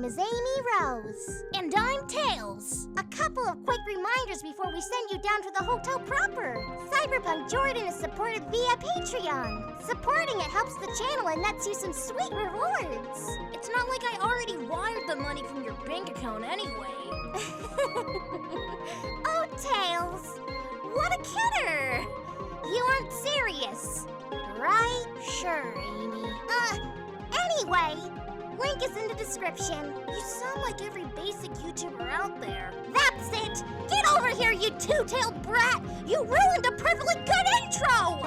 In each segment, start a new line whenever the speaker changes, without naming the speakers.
name is Amy Rose.
And I'm Tails.
A couple of quick reminders before we send you down to the hotel proper. Cyberpunk Jordan is supported via Patreon. Supporting it helps the channel and nets you some sweet rewards.
It's not like I already wired the money from your bank account anyway.
Oh, Tails. What a kidder. You aren't serious, right?
Sure, Amy.
Anyway, link is in the description.
You sound like every basic YouTuber out there.
That's it! Get over here, you two-tailed brat! You ruined a perfectly good intro!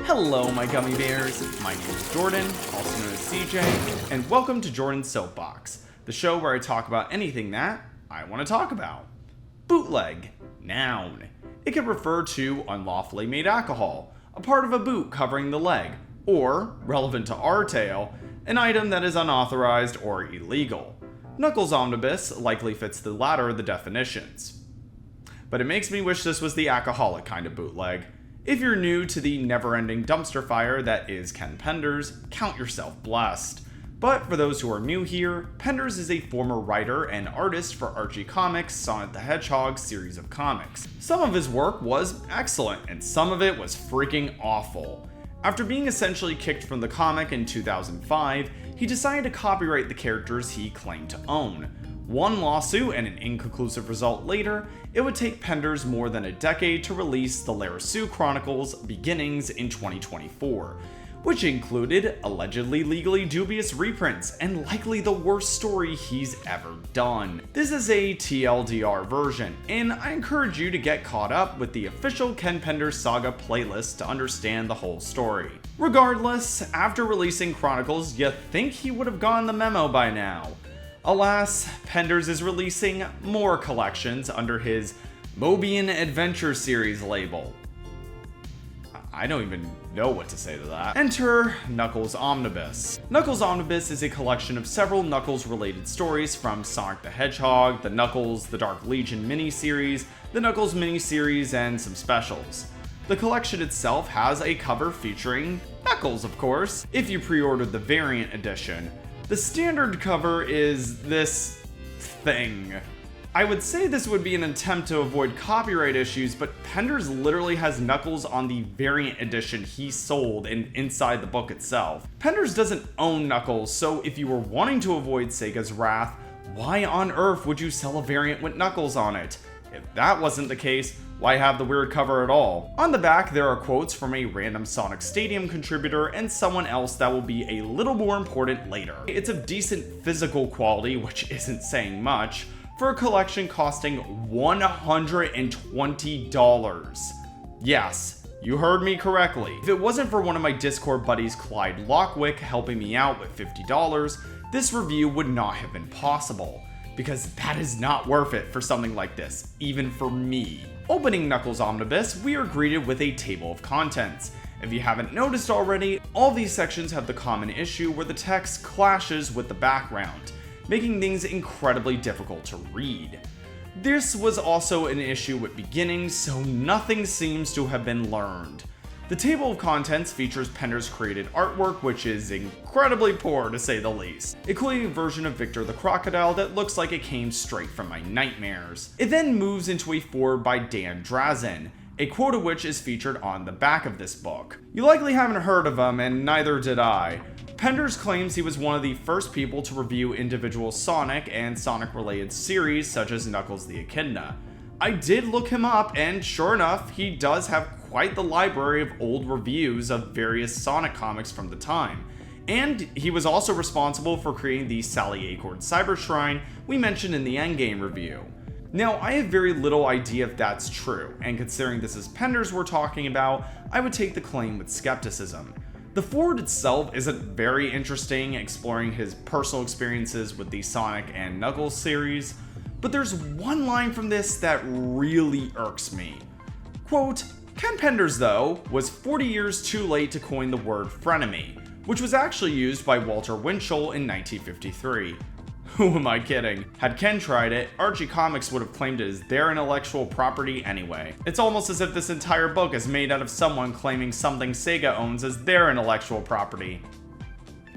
Hello, my gummy bears. My name is Jordan, also known as CJ, and welcome to Jordan's Soapbox, the show where I talk about anything that I want to talk about. Bootleg. Noun. It can refer to unlawfully made alcohol, a part of a boot covering the leg, or, relevant to our tale, an item that is unauthorized or illegal. Knuckles' Omnibus likely fits the latter of the definitions. But it makes me wish this was the alcoholic kind of bootleg. If you're new to the never-ending dumpster fire that is Ken Penders, count yourself blessed. But for those who are new here, Penders is a former writer and artist for Archie Comics' Sonic the Hedgehog series of comics. Some of his work was excellent, and some of it was freaking awful. After being essentially kicked from the comic in 2005, he decided to copyright the characters he claimed to own. One lawsuit and an inconclusive result later, it would take Penders more than a decade to release the Larissu Chronicles Beginnings in 2024, which included allegedly legally dubious reprints and likely the worst story he's ever done. This is a TLDR version, and I encourage you to get caught up with the official Ken Penders Saga playlist to understand the whole story. Regardless, after releasing Chronicles, you'd think he would have gotten the memo by now. Alas, Penders is releasing more collections under his Mobian Adventure Series label. I don't even know what to say to that. Enter Knuckles' Omnibus. Knuckles' Omnibus is a collection of several Knuckles-related stories from Sonic the Hedgehog, the Knuckles The Dark Legion miniseries, the Knuckles miniseries, and some specials. The collection itself has a cover featuring Knuckles, of course, if you pre-ordered the variant edition. The standard cover is this thing. I would say this would be an attempt to avoid copyright issues, but Penders literally has Knuckles on the variant edition he sold and inside the book itself. Penders doesn't own Knuckles, so if you were wanting to avoid Sega's wrath, why on earth would you sell a variant with Knuckles on it? If that wasn't the case, why have the weird cover at all? On the back, there are quotes from a random Sonic Stadium contributor and someone else that will be a little more important later. It's of decent physical quality, which isn't saying much, for a collection costing $120. Yes, you heard me correctly. If it wasn't for one of my Discord buddies, Clyde Lockwick, helping me out with $50, this review would not have been possible, because that is not worth it for something like this, even for me. Opening Knuckles' Omnibus, we are greeted with a table of contents. If you haven't noticed already, all these sections have the common issue where the text clashes with the background, making things incredibly difficult to read. This was also an issue with Beginnings, so nothing seems to have been learned. The table of contents features Penders' created artwork, which is incredibly poor to say the least, including a version of Victor the Crocodile that looks like it came straight from my nightmares. It then moves into a foreword by Dan Drazen, a quote of which is featured on the back of this book. You likely haven't heard of him, and neither did I. Penders claims he was one of the first people to review individual Sonic and Sonic-related series such as Knuckles the Echidna. I did look him up, and sure enough, he does have quite the library of old reviews of various Sonic comics from the time. And he was also responsible for creating the Sally Acorn Cyber Shrine we mentioned in the Endgame review. Now, I have very little idea if that's true, and considering this is Penders we're talking about, I would take the claim with skepticism. The foreword itself isn't very interesting, exploring his personal experiences with the Sonic and Knuckles series, but there's one line from this that really irks me. Quote, Ken Penders, though, was 40 years too late to coin the word frenemy. which was actually used by Walter Winchell in 1953. Who am I kidding? Had Ken tried it, Archie Comics would have claimed it as their intellectual property anyway. It's almost as if this entire book is made out of someone claiming something Sega owns as their intellectual property.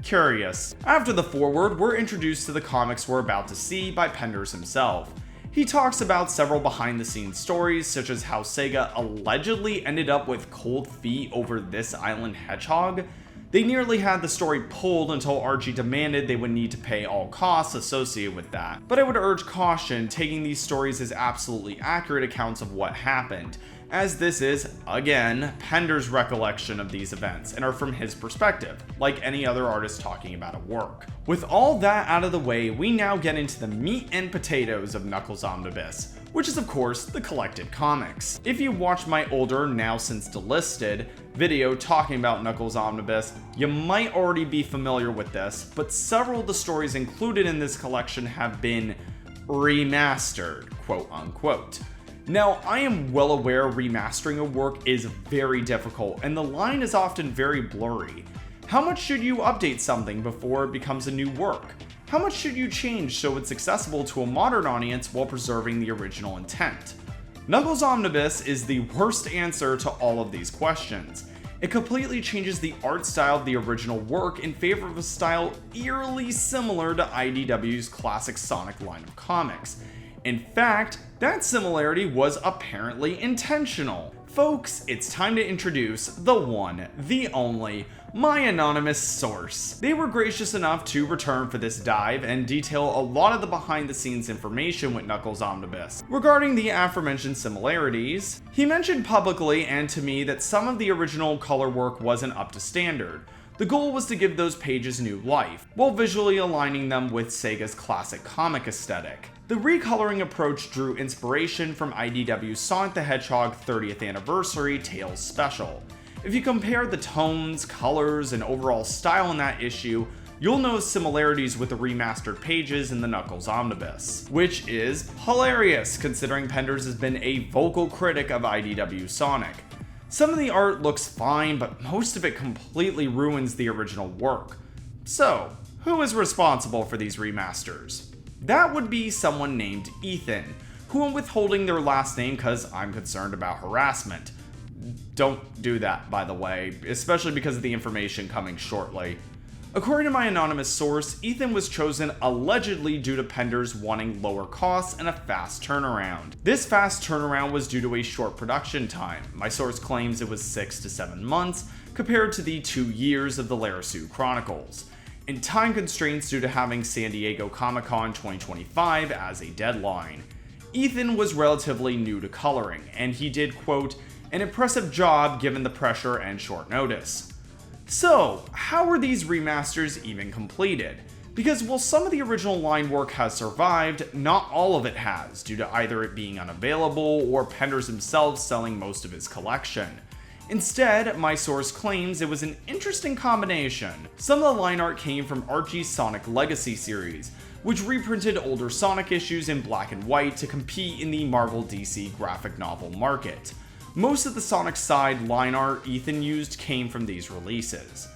Curious. After the foreword, we're introduced to the comics we're about to see by Penders himself. He talks about several behind-the-scenes stories, such as how Sega allegedly ended up with cold feet over this island hedgehog. They nearly had the story pulled until Archie demanded they would need to pay all costs associated with that. But I would urge caution, taking these stories as absolutely accurate accounts of what happened, as this is, again, Penders' recollection of these events and are from his perspective, like any other artist talking about a work. With all that out of the way, we now get into the meat and potatoes of Knuckles Omnibus, which is of course the collected comics. If you watched my older, now since delisted, video talking about Knuckles Omnibus, you might already be familiar with this, but several of the stories included in this collection have been remastered, quote unquote. Now, I am well aware remastering a work is very difficult, and the line is often very blurry. How much should you update something before it becomes a new work? How much should you change so it's accessible to a modern audience while preserving the original intent? Knuckles Omnibus is the worst answer to all of these questions. It completely changes the art style of the original work in favor of a style eerily similar to IDW's classic Sonic line of comics. In fact, that similarity was apparently intentional. Folks, it's time to introduce the one, the only, my anonymous source. They were gracious enough to return for this dive and detail a lot of the behind the scenes information with Knuckles Omnibus. Regarding the aforementioned similarities, he mentioned publicly and to me that some of the original color work wasn't up to standard. The goal was to give those pages new life, while visually aligning them with Sega's classic comic aesthetic. The recoloring approach drew inspiration from IDW's Sonic the Hedgehog 30th Anniversary Tales Special. If you compare the tones, colors, and overall style in that issue, you'll notice similarities with the remastered pages in the Knuckles Omnibus, which is hilarious considering Penders has been a vocal critic of IDW Sonic. Some of the art looks fine, but most of it completely ruins the original work. So, who is responsible for these remasters? That would be someone named Ethan, who I'm withholding their last name because I'm concerned about harassment. Don't do that, by the way, especially because of the information coming shortly. According to my anonymous source, Ethan was chosen allegedly due to Penders wanting lower costs and a fast turnaround. This fast turnaround was due to a short production time. My source claims it was 6 to 7 months, compared to the 2 years of the Larasu Chronicles, and time constraints due to having San Diego Comic-Con 2025 as a deadline. Ethan was relatively new to coloring, and he did, quote, an impressive job given the pressure and short notice. So, how were these remasters even completed? Because while some of the original line work has survived, not all of it has, due to either it being unavailable or Penders himself selling most of his collection. Instead, my source claims it was an interesting combination. Some of the line art came from Archie's Sonic Legacy series, which reprinted older Sonic issues in black and white to compete in the Marvel DC graphic novel market. Most of the Sonic side line art Ethan used came from these releases.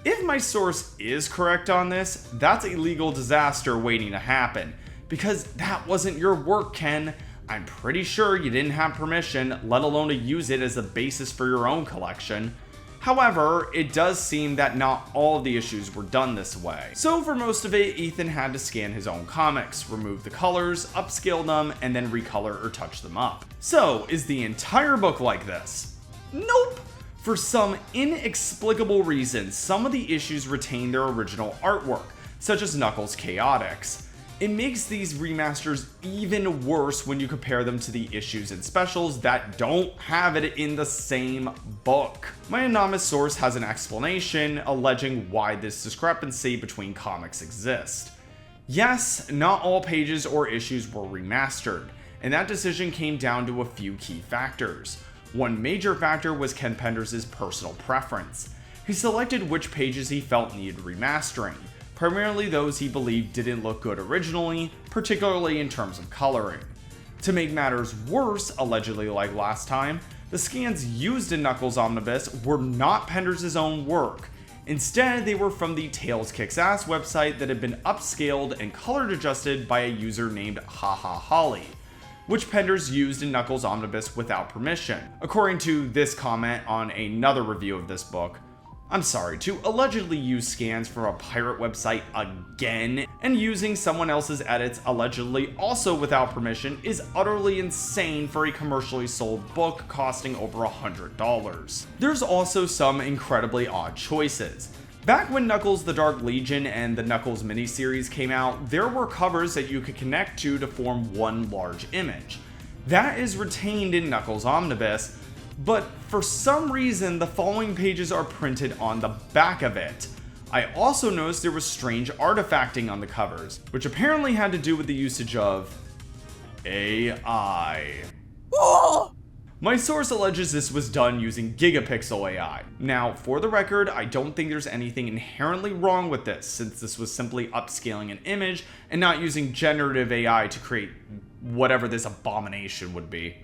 If my source is correct on this, that's a legal disaster waiting to happen, because that wasn't your work, Ken. I'm pretty sure you didn't have permission, let alone to use it as a basis for your own collection. However, it does seem that not all of the issues were done this way. So for most of it, Ethan had to scan his own comics, remove the colors, upscale them, and then recolor or touch them up. So, is the entire book like this? Nope! For some inexplicable reason, some of the issues retain their original artwork, such as Knuckles' Chaotix. It makes these remasters even worse when you compare them to the issues and specials that don't have it in the same book. My anonymous source has an explanation alleging why this discrepancy between comics exists. Yes, not all pages or issues were remastered, and that decision came down to a few key factors. One major factor was Ken Penders' personal preference. He selected which pages he felt needed remastering, primarily those he believed didn't look good originally, particularly in terms of coloring. To make matters worse, allegedly like last time, the scans used in Knuckles Omnibus were not Penders' own work. Instead, they were from the Tails Kicks Ass website that had been upscaled and colored adjusted by a user named Haha Holly, which Penders used in Knuckles Omnibus without permission. According to this comment on another review of this book, I'm sorry, to allegedly use scans from a pirate website again and using someone else's edits allegedly also without permission is utterly insane for a commercially sold book costing over $100. There's also some incredibly odd choices. Back when Knuckles the Dark Legion and the Knuckles miniseries came out, there were covers that you could connect to form one large image. That is retained in Knuckles Omnibus, but for some reason the following pages are printed on the back of it. I also noticed there was strange artifacting on the covers, which apparently had to do with the usage of AI. My source alleges this was done using gigapixel AI. Now, for the record, I don't think there's anything inherently wrong with this, since this was simply upscaling an image and not using generative AI to create whatever this abomination would be.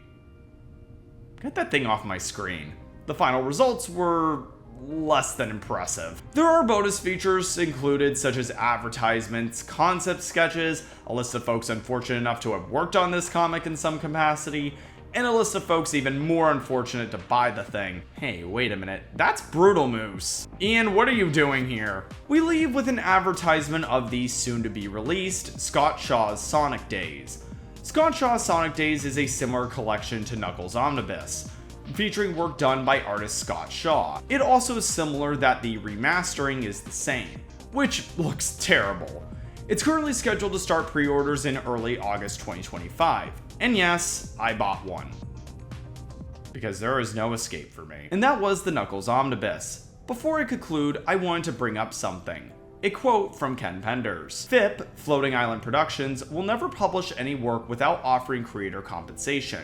Get that thing off my screen. The final results were less than impressive. There are bonus features included such as advertisements, concept sketches, a list of folks unfortunate enough to have worked on this comic in some capacity, and a list of folks even more unfortunate to buy the thing. Hey, wait a minute, that's Brutal Moose. Ian, what are you doing here? We leave with an advertisement of the soon-to-be-released Scott Shaw's Sonic Days. Scott Shaw's Sonic Days is a similar collection to Knuckles Omnibus, featuring work done by artist Scott Shaw. It also is similar that the remastering is the same, which looks terrible. It's currently scheduled to start pre-orders in early August 2025, and yes, I bought one. Because there is no escape for me. And that was the Knuckles Omnibus. Before I conclude, I wanted to bring up something. A quote from Ken Penders. FIP, Floating Island Productions, will never publish any work without offering creator compensation.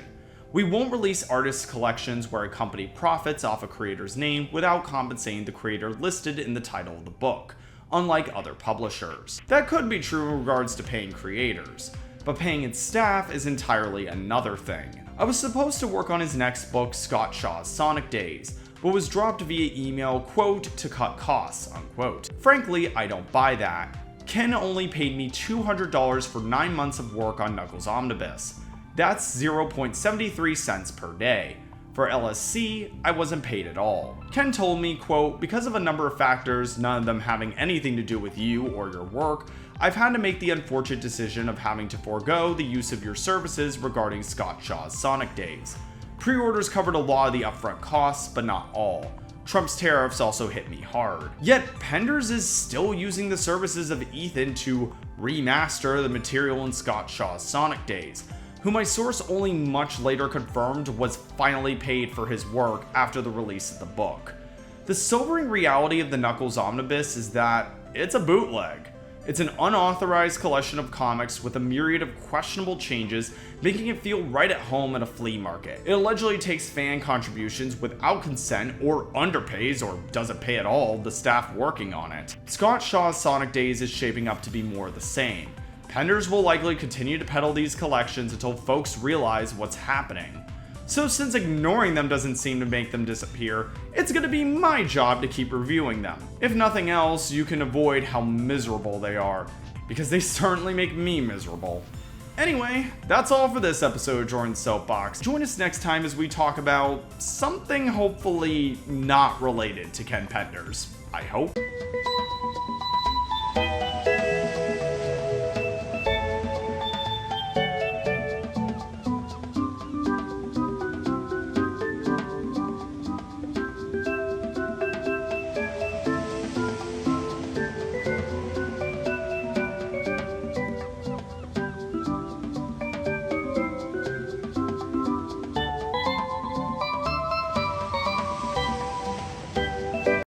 We won't release artists' collections where a company profits off a creator's name without compensating the creator listed in the title of the book, unlike other publishers. That could be true in regards to paying creators, but paying its staff is entirely another thing. I was supposed to work on his next book, Scott Shaw's Sonic Days, but was dropped via email, quote, to cut costs, unquote. Frankly, I don't buy that. Ken only paid me $200 for 9 months of work on Knuckles Omnibus. That's 0.73 cents per day. For LSC, I wasn't paid at all. Ken told me, quote, because of a number of factors, none of them having anything to do with you or your work, I've had to make the unfortunate decision of having to forego the use of your services regarding Scott Shaw's Sonic Days. Pre-orders covered a lot of the upfront costs, but not all. Trump's tariffs also hit me hard. Yet, Penders is still using the services of Ethan to remaster the material in Scott Shaw's Sonic Days, who my source only much later confirmed was finally paid for his work after the release of the book. The sobering reality of the Knuckles Omnibus is that it's a bootleg. It's an unauthorized collection of comics with a myriad of questionable changes, making it feel right at home at a flea market. It allegedly takes fan contributions without consent or underpays, or doesn't pay at all, the staff working on it. Scott Shaw's Sonic Days is shaping up to be more of the same. Penders will likely continue to peddle these collections until folks realize what's happening. So since ignoring them doesn't seem to make them disappear, it's gonna be my job to keep reviewing them. If nothing else, you can avoid how miserable they are, because they certainly make me miserable. Anyway, that's all for this episode of Jordan's Soapbox. Join us next time as we talk about something hopefully not related to Ken Penders. I hope.